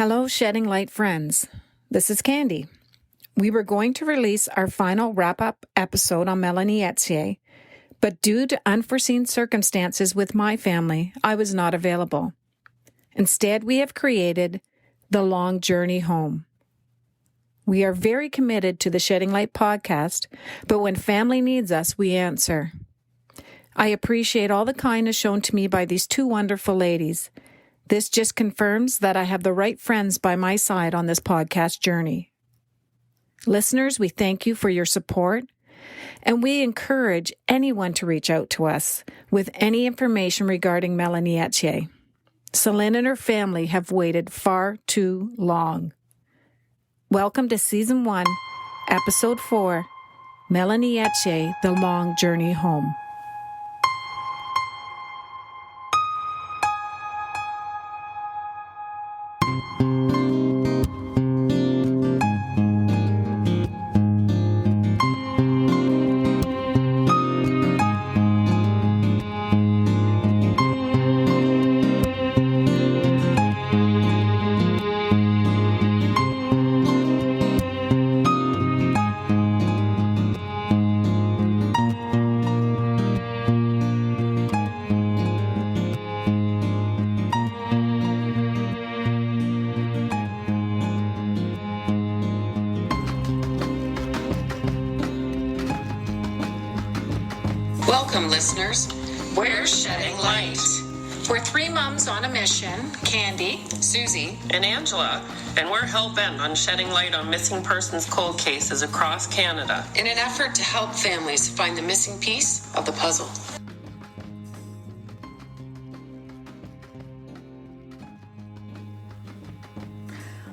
Hello, Shedding Light friends. This is Candy. We were going to release our final wrap-up episode on Melanie Ethier, but due to unforeseen circumstances with my family, I was not available. Instead, we have created The Long Journey Home. We are very committed to the Shedding Light podcast, but when family needs us, we answer. I appreciate all the kindness shown to me by these two wonderful ladies. This just confirms that I have the right friends by my side on this podcast journey. Listeners, we thank you for your support, and we encourage anyone to reach out to us with any information regarding Melanie Ethier. Celine and her family have waited far too long. Welcome to Season 1, Episode 4, Melanie Ethier, The Long Journey Home. Welcome, listeners. We're Shedding Light. We're three moms on a mission, Candy, Susie, and Angela, and we're hell-bent on shedding light on missing persons cold cases across Canada in an effort to help families find the missing piece of the puzzle.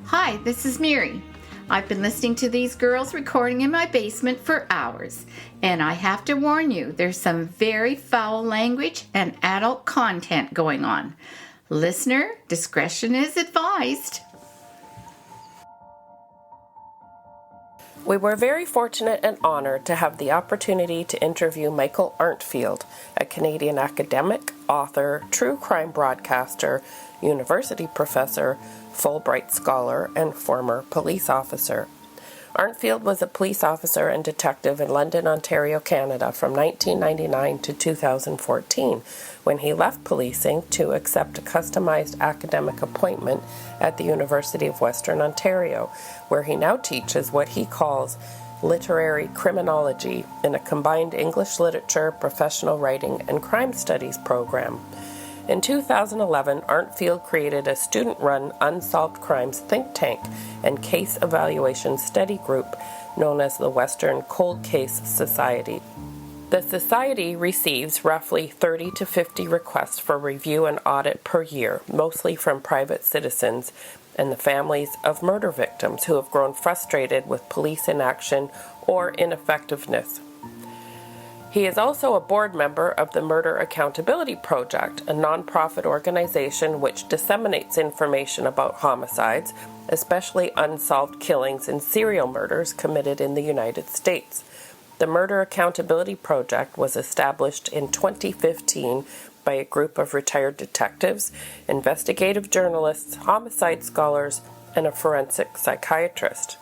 Hi, this is Mary. I've been listening to these girls recording in my basement for hours, and I have to warn you, there's some very foul language and adult content going on. Listener discretion is advised. We were very fortunate and honored to have the opportunity to interview Michael Arntfield, a Canadian academic, author, true crime broadcaster, university professor, Fulbright scholar, and former police officer. Arntfield was a police officer and detective in London, Ontario, Canada from 1999 to 2014, when he left policing to accept a customized academic appointment at the University of Western Ontario, where he now teaches what he calls literary criminology in a combined English literature, professional writing, and crime studies program. In 2011, Arntfield created a student-run unsolved crimes think tank and case evaluation study group known as the Western Cold Case Society. The society receives roughly 30 to 50 requests for review and audit per year, mostly from private citizens and the families of murder victims who have grown frustrated with police inaction or ineffectiveness. He is also a board member of the Murder Accountability Project, a nonprofit organization which disseminates information about homicides, especially unsolved killings and serial murders committed in the United States. The Murder Accountability Project was established in 2015 by a group of retired detectives, investigative journalists, homicide scholars, and a forensic psychiatrist.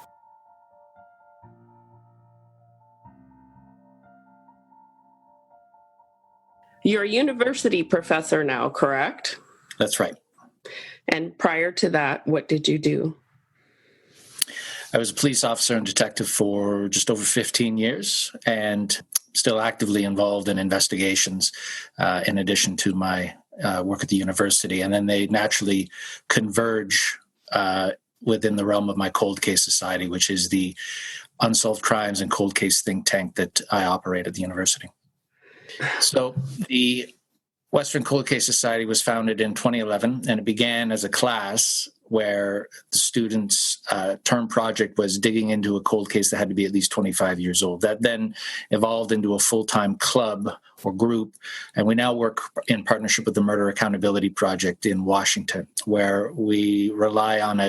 You're a university professor now, correct? That's right. And prior to that, what did you do? I was a police officer and detective for just over 15 years and still actively involved in investigations in addition to my work at the university. And then they naturally converge within the realm of my Cold Case Society, which is the unsolved crimes and cold case think tank that I operate at the university. So the Western Cold Case Society was founded in 2011, and it began as a class where the students' term project was digging into a cold case that had to be at least 25 years old. That then evolved into a full-time club or group, and we now work in partnership with the Murder Accountability Project in Washington, where we rely on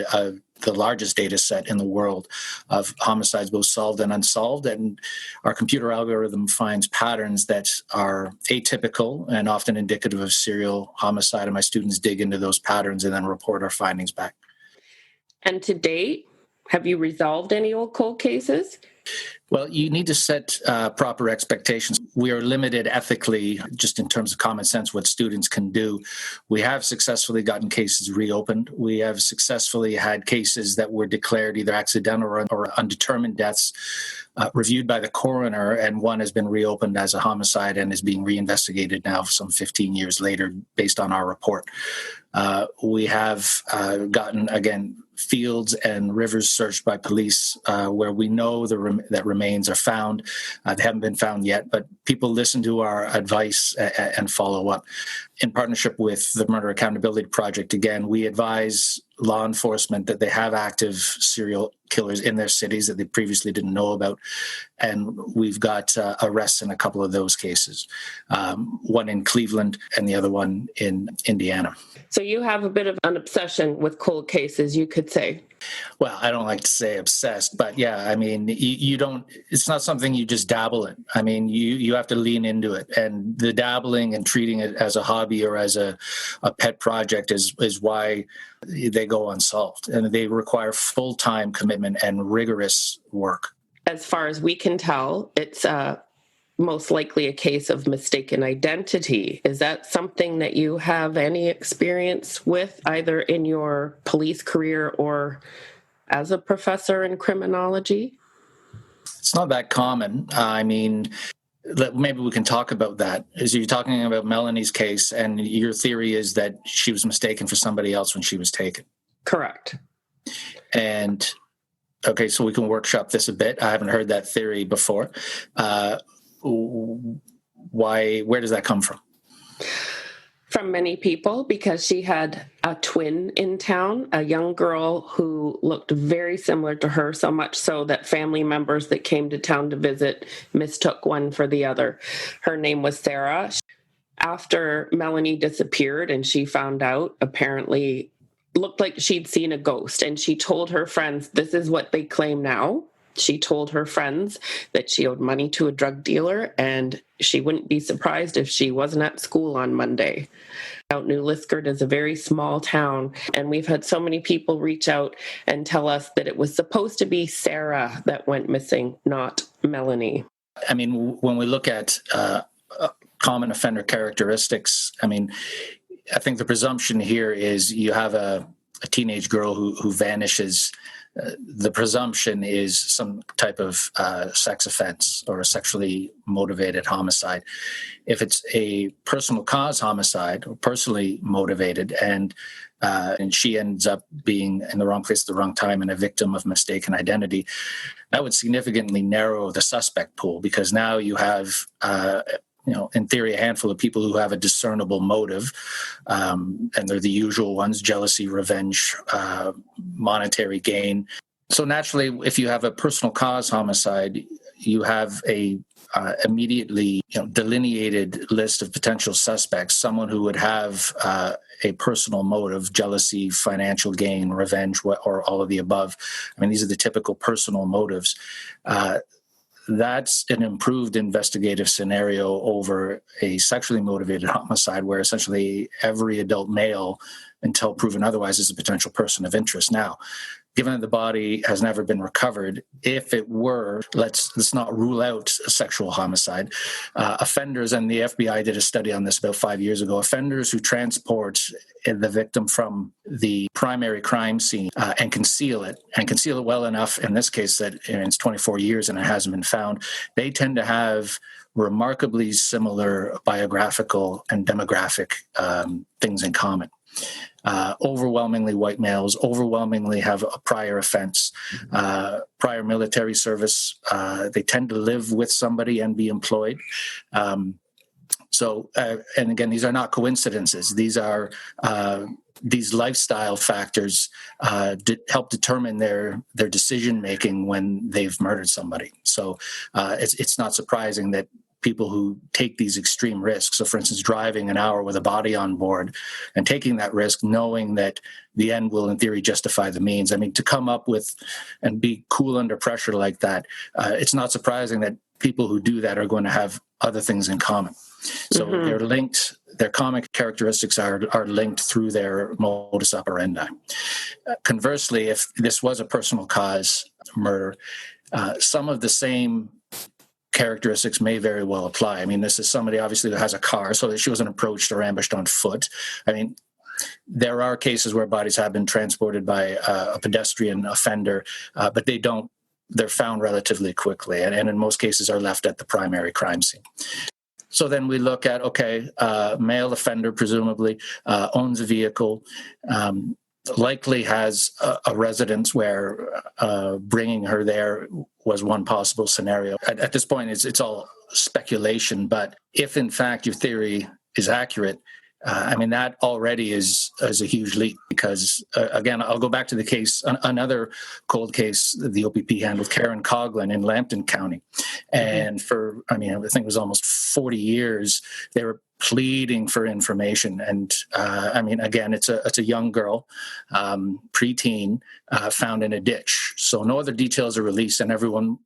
the largest data set in the world of homicides, both solved and unsolved. And our computer algorithm finds patterns that are atypical and often indicative of serial homicide. And my students dig into those patterns and then report our findings back. And to date, have you resolved any old cold cases? Well, you need to set proper expectations. We are limited ethically, just in terms of common sense, what students can do. We have successfully gotten cases reopened. We have successfully had cases that were declared either accidental or undetermined deaths reviewed by the coroner, and one has been reopened as a homicide and is being reinvestigated now some 15 years later based on our report. We have gotten, again, fields and rivers searched by police where we know that remains are found. They haven't been found yet, but people listen to our advice and follow up. In partnership with the Murder Accountability Project, again, we advise law enforcement that they have active serial killers in their cities that they previously didn't know about. And we've got arrests in a couple of those cases, one in Cleveland and the other one in Indiana. So you have a bit of an obsession with cold cases, you could say. Well, I don't like to say obsessed, but yeah, I mean, you don't, it's not something you just dabble in. I mean, you have to lean into it, and the dabbling and treating it as a hobby or as a pet project is why they go unsolved, and they require full-time commitment and rigorous work. As far as we can tell, it's most likely a case of mistaken identity. Is that something that you have any experience with, either in your police career or as a professor in criminology? It's not that common. I mean, maybe we can talk about that. As you're talking about Melanie's case, and your theory is that she was mistaken for somebody else when she was taken. Correct. And okay, so we can workshop this a bit. I haven't heard that theory before. Where does that come from? From many people, because she had a twin in town, a young girl who looked very similar to her, so much so that family members that came to town to visit mistook one for the other. Her name was Sarah. After Melanie disappeared and she found out, apparently looked like she'd seen a ghost, and she told her friends, this is what they claim now. She told her friends that she owed money to a drug dealer, and she wouldn't be surprised if she wasn't at school on Monday. Out New Liskeard is a very small town, and we've had so many people reach out and tell us that it was supposed to be Sarah that went missing, not Melanie. I mean, when we look at common offender characteristics, I mean, I think the presumption here is you have a teenage girl who vanishes. The presumption is some type of sex offense or a sexually motivated homicide. If it's a personal cause homicide or personally motivated, and she ends up being in the wrong place at the wrong time and a victim of mistaken identity, that would significantly narrow the suspect pool, because now you have in theory, a handful of people who have a discernible motive, and they're the usual ones: jealousy, revenge, monetary gain. So naturally, if you have a personal cause homicide, you have a immediately delineated list of potential suspects, someone who would have a personal motive: jealousy, financial gain, revenge, or all of the above. I mean, these are the typical personal motives. That's an improved investigative scenario over a sexually motivated homicide, where essentially every adult male, until proven otherwise, is a potential person of interest. Now, given that the body has never been recovered, if it were, let's not rule out a sexual homicide. Offenders, and the FBI did a study on this about 5 years ago, offenders who transport the victim from the primary crime scene and conceal it well enough, in this case that it's 24 years and it hasn't been found, they tend to have remarkably similar biographical and demographic things in common. Overwhelmingly white males, overwhelmingly have a prior offense, prior military service. They tend to live with somebody and be employed. And again, these are not coincidences. These are these lifestyle factors help determine their decision making when they've murdered somebody. So it's not surprising that people who take these extreme risks, so for instance, driving an hour with a body on board and taking that risk, knowing that the end will in theory justify the means. I mean, to come up with and be cool under pressure like that, it's not surprising that people who do that are going to have other things in common. So they're linked, their common characteristics are linked through their modus operandi. Conversely, if this was a personal cause murder, some of the same characteristics may very well apply. I mean, this is somebody obviously that has a car, so that she wasn't approached or ambushed on foot. I mean, there are cases where bodies have been transported by a pedestrian offender, but they're found relatively quickly, and in most cases are left at the primary crime scene. So then we look at, male offender presumably owns a vehicle, likely has a residence where bringing her there was one possible scenario. At this point, it's all speculation, but if in fact your theory is accurate, that already is a huge leap because, again, I'll go back to the case, another cold case the OPP handled, Karen Coughlin in Lambton County. And I think it was almost 40 years, they were pleading for information. And, again, it's a young girl, preteen, found in a ditch. So no other details are released, and everyone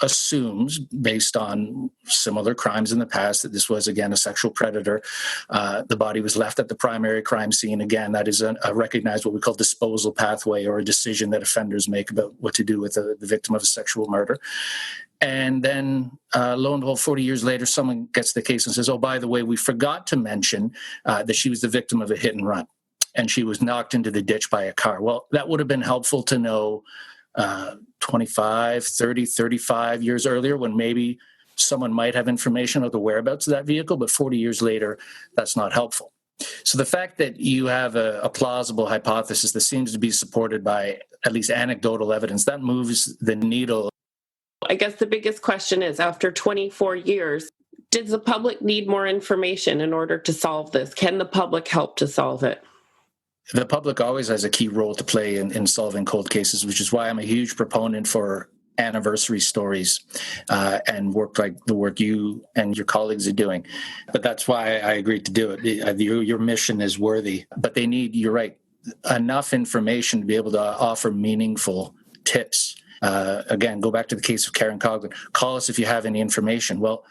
assumes, based on similar crimes in the past, that this was, again, a sexual predator. The body was left at the primary crime scene. Again, that is a recognized what we call disposal pathway, or a decision that offenders make about what to do with the victim of a sexual murder. And then, lo and behold, 40 years later, someone gets the case and says, oh, by the way, we forgot to mention that she was the victim of a hit and run, and she was knocked into the ditch by a car. Well, that would have been helpful to know 25, 30, 35 years earlier, when maybe someone might have information of the whereabouts of that vehicle, but 40 years later, that's not helpful. So the fact that you have a plausible hypothesis that seems to be supported by at least anecdotal evidence, that moves the needle. I guess the biggest question is, after 24 years, does the public need more information in order to solve this? Can the public help to solve it? The public always has a key role to play in solving cold cases, which is why I'm a huge proponent for anniversary stories and work like the work you and your colleagues are doing. But that's why I agreed to do it. Your mission is worthy, but they need, you're right, enough information to be able to offer meaningful tips. Again, go back to the case of Karen Coughlin. Call us if you have any information. Well,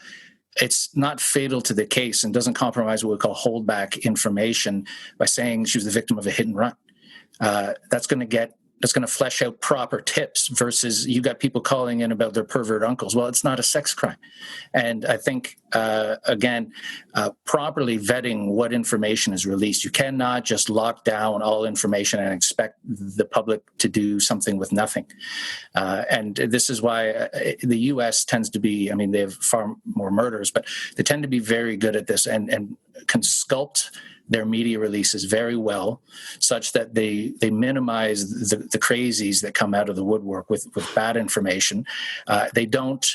it's not fatal to the case and doesn't compromise what we call holdback information by saying she was the victim of a hit and run. That's going to flesh out proper tips versus you got people calling in about their pervert uncles. Well, it's not a sex crime. And I think, properly vetting what information is released. You cannot just lock down all information and expect the public to do something with nothing. And this is why the U.S. tends to be, they have far more murders, but they tend to be very good at this and can sculpt their media releases very well, such that they minimize the crazies that come out of the woodwork with bad information. They don't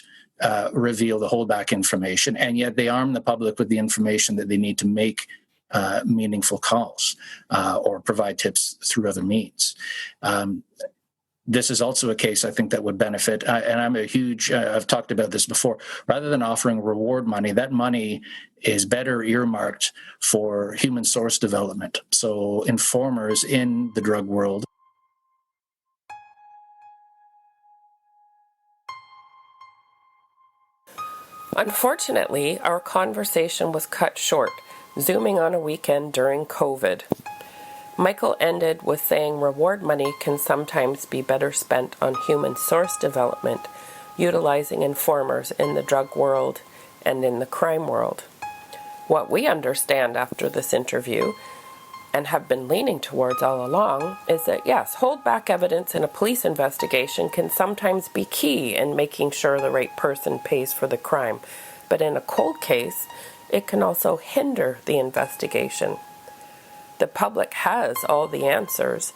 reveal the holdback information, and yet they arm the public with the information that they need to make meaningful calls or provide tips through other means. This is also a case I think that would benefit, and I'm a huge, I've talked about this before, rather than offering reward money, that money is better earmarked for human source development. So informers in the drug world. Unfortunately, our conversation was cut short, zooming on a weekend during COVID. Michael ended with saying reward money can sometimes be better spent on human source development, utilizing informers in the drug world and in the crime world. What we understand after this interview, and have been leaning towards all along, is that yes, holdback evidence in a police investigation can sometimes be key in making sure the right person pays for the crime. But in a cold case, it can also hinder the investigation. The public has all the answers.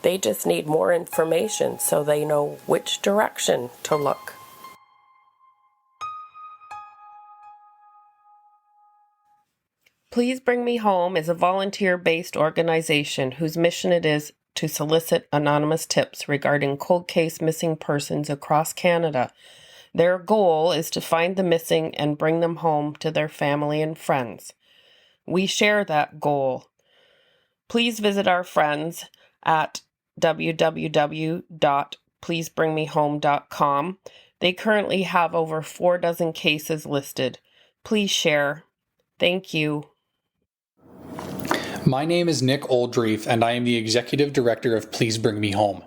They just need more information so they know which direction to look. Please Bring Me Home is a volunteer-based organization whose mission it is to solicit anonymous tips regarding cold case missing persons across Canada. Their goal is to find the missing and bring them home to their family and friends. We share that goal. Please visit our friends at www.pleasebringmehome.com. They currently have over 4 cases listed. Please share. Thank you. My name is Nick Oldreef, and I am the Executive Director of Please Bring Me Home.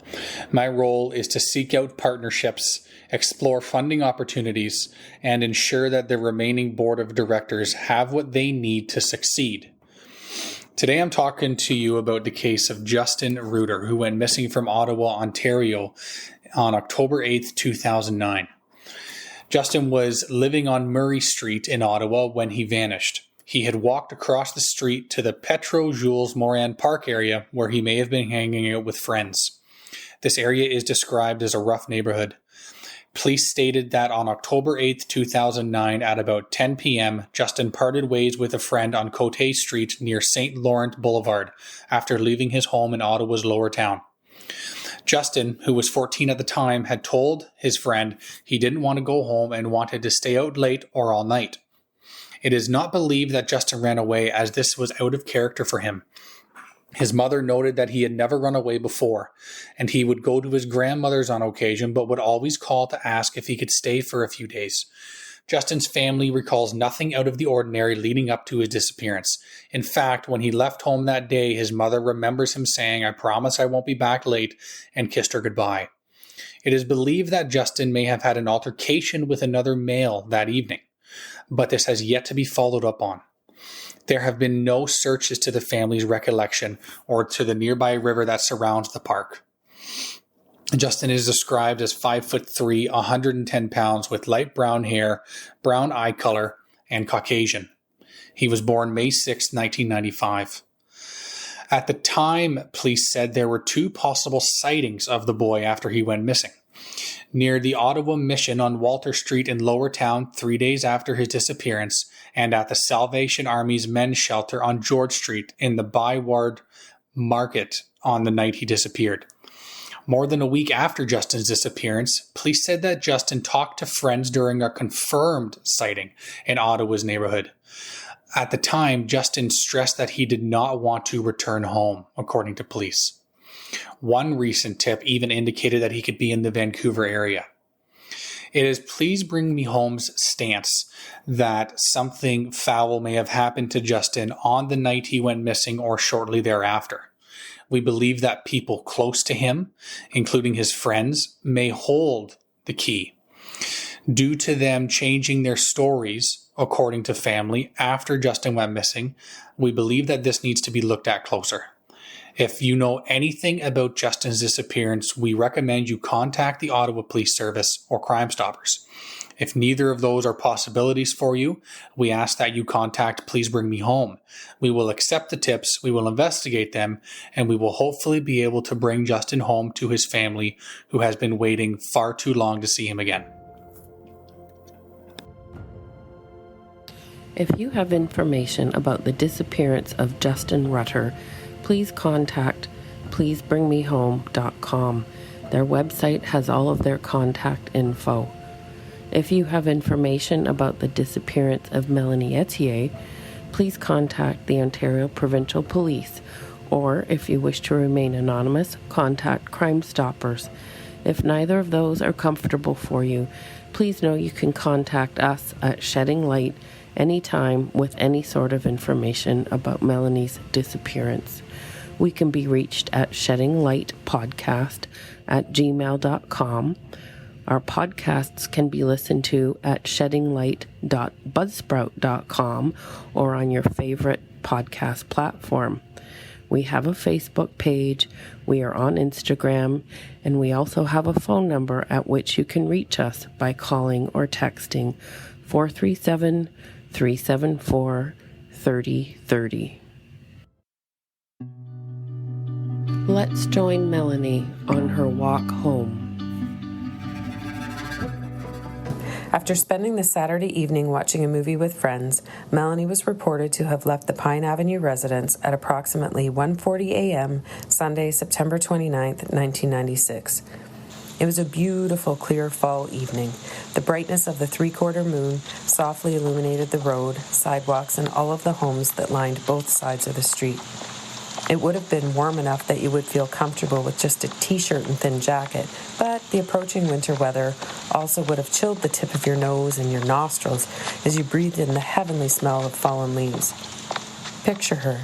My role is to seek out partnerships, explore funding opportunities, and ensure that the remaining board of directors have what they need to succeed. Today I'm talking to you about the case of Justin Reuter, who went missing from Ottawa, Ontario on October 8th, 2009. Justin was living on Murray Street in Ottawa when he vanished. He had walked across the street to the Petro Jules Moran Park area where he may have been hanging out with friends. This area is described as a rough neighborhood. Police stated that on October 8, 2009 at about 10 p.m., Justin parted ways with a friend on Cote Street near St. Laurent Boulevard after leaving his home in Ottawa's Lower Town. Justin, who was 14 at the time, had told his friend he didn't want to go home and wanted to stay out late or all night. It is not believed that Justin ran away, as this was out of character for him. His mother noted that he had never run away before, and he would go to his grandmother's on occasion, but would always call to ask if he could stay for a few days. Justin's family recalls nothing out of the ordinary leading up to his disappearance. In fact, when he left home that day, his mother remembers him saying, "I promise I won't be back late," and kissed her goodbye. It is believed that Justin may have had an altercation with another male that evening, but this has yet to be followed up on. There have been no searches to the family's recollection or to the nearby river that surrounds the park. Justin is described as 5'3", 110 pounds, with light brown hair, brown eye color, and Caucasian. He was born May 6, 1995. At the time, police said there were 2 possible sightings of the boy after he went missing. Near the Ottawa Mission on Walter Street in Lower Town 3 days after his disappearance, and at the Salvation Army's men's shelter on George Street in the Byward Market on the night he disappeared. More than a week after Justin's disappearance, police said that Justin talked to friends during a confirmed sighting in Ottawa's neighborhood. At the time, Justin stressed that he did not want to return home, according to police. One recent tip even indicated that he could be in the Vancouver area. It is Please Bring Me Home's stance that something foul may have happened to Justin on the night he went missing or shortly thereafter. We believe that people close to him, including his friends, may hold the key. Due to them changing their stories, according to family, after Justin went missing, we believe that this needs to be looked at closer. If you know anything about Justin's disappearance, we recommend you contact the Ottawa Police Service or Crime Stoppers. If neither of those are possibilities for you, we ask that you contact Please Bring Me Home. We will accept the tips, we will investigate them, and we will hopefully be able to bring Justin home to his family, who has been waiting far too long to see him again. If you have information about the disappearance of Justin Reuter, please contact pleasebringmehome.com. Their website has all of their contact info. If you have information about the disappearance of Melanie Ethier, please contact the Ontario Provincial Police, or if you wish to remain anonymous, contact Crime Stoppers. If neither of those are comfortable for you, please know you can contact us at Shedding Light anytime with any sort of information about Melanie's disappearance. We can be reached at Sheddinglightpodcast@gmail.com. Our podcasts can be listened to at sheddinglight.buzzsprout.com or on your favorite podcast platform. We have a Facebook page, we are on Instagram, and we also have a phone number at which you can reach us by calling or texting 437-374-3030. Let's join Melanie on her walk home. After spending the Saturday evening watching a movie with friends, Melanie was reported to have left the Pine Avenue residence at approximately 1:40 a.m. Sunday, September 29th, 1996. It was a beautiful, clear fall evening. The brightness of the three-quarter moon softly illuminated the road, sidewalks, and all of the homes that lined both sides of the street. It would have been warm enough that you would feel comfortable with just a t-shirt and thin jacket, but the approaching winter weather also would have chilled the tip of your nose and your nostrils as you breathed in the heavenly smell of fallen leaves. Picture her,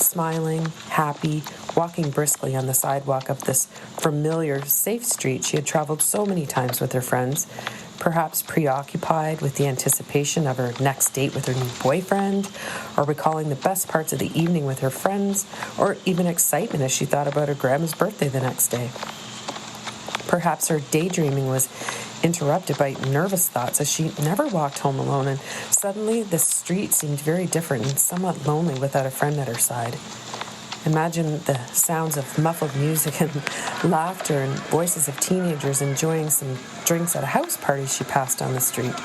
smiling, happy, walking briskly on the sidewalk of this familiar, safe street she had traveled so many times with her friends, perhaps preoccupied with the anticipation of her next date with her new boyfriend, or recalling the best parts of the evening with her friends, or even excitement as she thought about her grandma's birthday the next day. Perhaps her daydreaming was interrupted by nervous thoughts as she never walked home alone, and suddenly the street seemed very different and somewhat lonely without a friend at her side. Imagine the sounds of muffled music and laughter and voices of teenagers enjoying some drinks at a house party she passed on the street.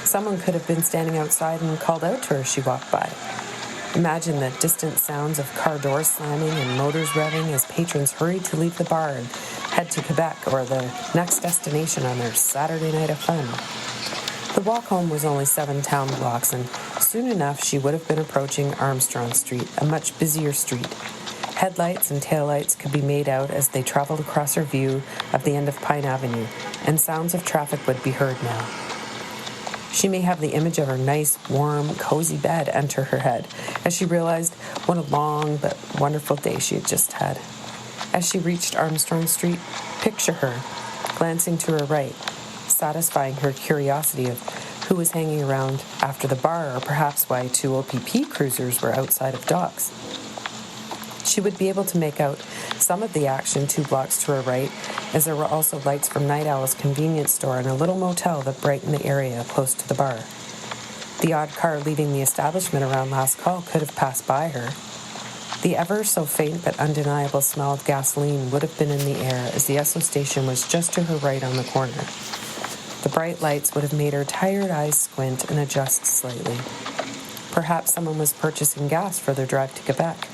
Someone could have been standing outside and called out to her as she walked by. Imagine the distant sounds of car doors slamming and motors revving as patrons hurried to leave the bar and head to Quebec or the next destination on their Saturday night of fun. The walk home was only 7 town blocks, and soon enough she would have been approaching Armstrong Street, a much busier street. Headlights and taillights could be made out as they traveled across her view of the end of Pine Avenue, and sounds of traffic would be heard now. She may have the image of her nice, warm, cozy bed enter her head as she realized what a long but wonderful day she had just had. As she reached Armstrong Street, picture her, glancing to her right, satisfying her curiosity of who was hanging around after the bar, or perhaps why 2 OPP cruisers were outside of docks. She would be able to make out some of the action 2 blocks to her right, as there were also lights from Night Owl's convenience store and a little motel that brightened the area close to the bar. The odd car leaving the establishment around last call could have passed by her. The ever so faint but undeniable smell of gasoline would have been in the air, as the Esso station was just to her right on the corner. The bright lights would have made her tired eyes squint and adjust slightly. Perhaps someone was purchasing gas for their drive to Quebec.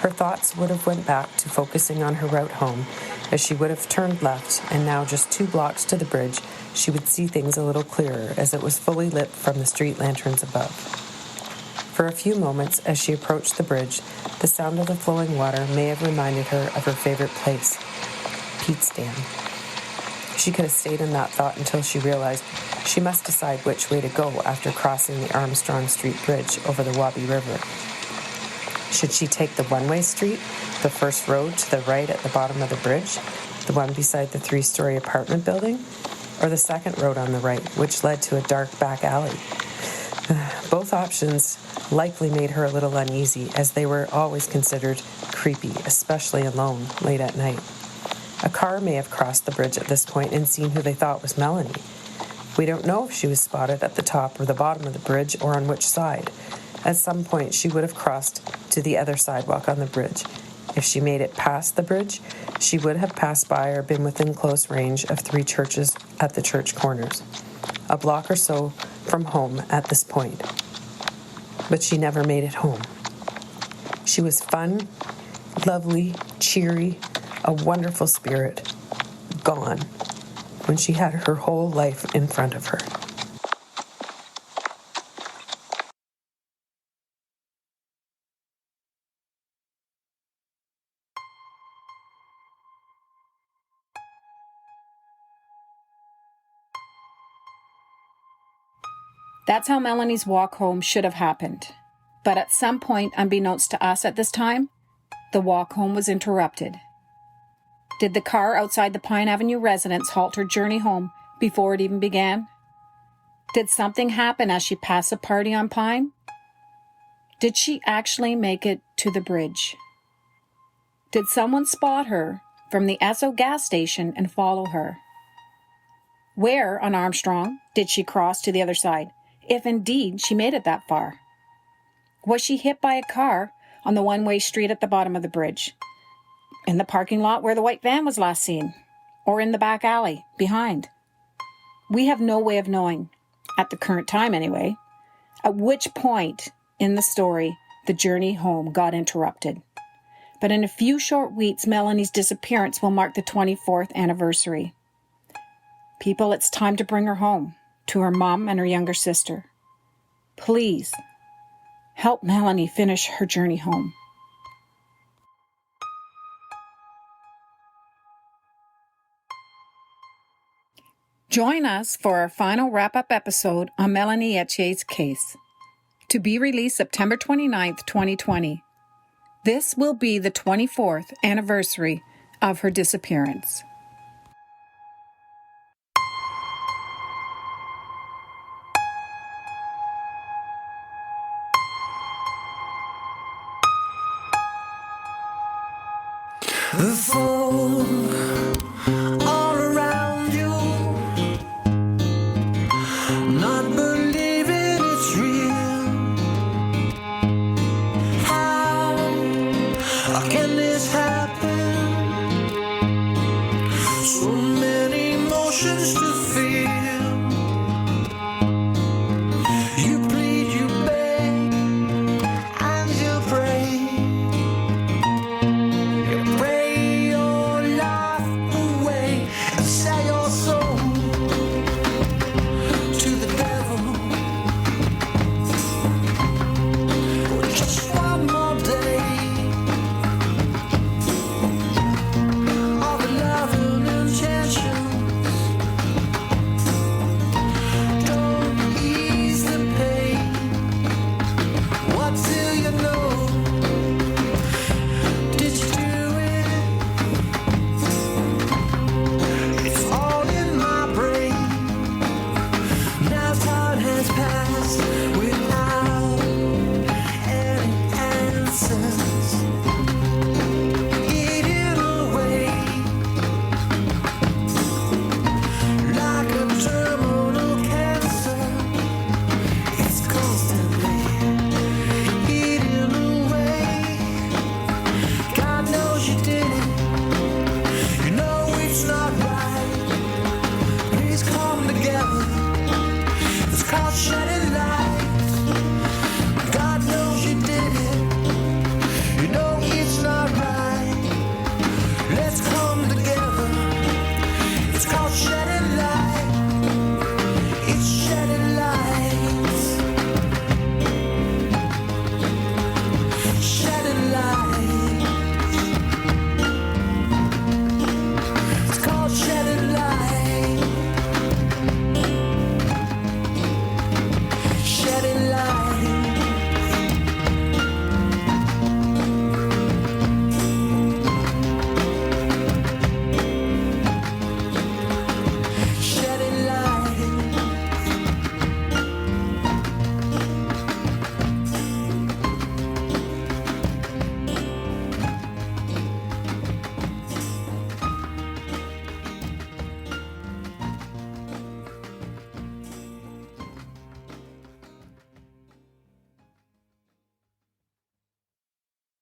Her thoughts would have went back to focusing on her route home, as she would have turned left, and now just 2 blocks to the bridge, she would see things a little clearer as it was fully lit from the street lanterns above. For a few moments, as she approached the bridge, the sound of the flowing water may have reminded her of her favorite place, Pete's Dam. She could have stayed in that thought until she realized she must decide which way to go after crossing the Armstrong Street Bridge over the Wabi River. Should she take the one-way street, the first road to the right at the bottom of the bridge, the one beside the 3-story apartment building, or the second road on the right, which led to a dark back alley? Both options likely made her a little uneasy, as they were always considered creepy, especially alone late at night. A car may have crossed the bridge at this point and seen who they thought was Melanie. We don't know if she was spotted at the top or the bottom of the bridge or on which side. At some point, she would have crossed to the other sidewalk on the bridge. If she made it past the bridge, she would have passed by or been within close range of 3 churches at the church corners, a block or so from home at this point. But she never made it home. She was fun, lovely, cheery, a wonderful spirit, gone when she had her whole life in front of her. That's how Melanie's walk home should have happened. But at some point, unbeknownst to us at this time, the walk home was interrupted. Did the car outside the Pine Avenue residence halt her journey home before it even began? Did something happen as she passed a party on Pine? Did she actually make it to the bridge? Did someone spot her from the Esso gas station and follow her? Where on Armstrong did she cross to the other side, if indeed she made it that far? Was she hit by a car on the one-way street at the bottom of the bridge, in the parking lot where the white van was last seen, or in the back alley behind? We have no way of knowing, at the current time anyway, at which point in the story the journey home got interrupted. But in a few short weeks, Melanie's disappearance will mark the 24th anniversary. People, it's time to bring her home, to her mom and her younger sister. Please, help Melanie finish her journey home. Join us for our final wrap-up episode on Melanie Ethier's case, to be released September 29th, 2020. This will be the 24th anniversary of her disappearance. The folk all around you, not believing it's real. How can this happen? So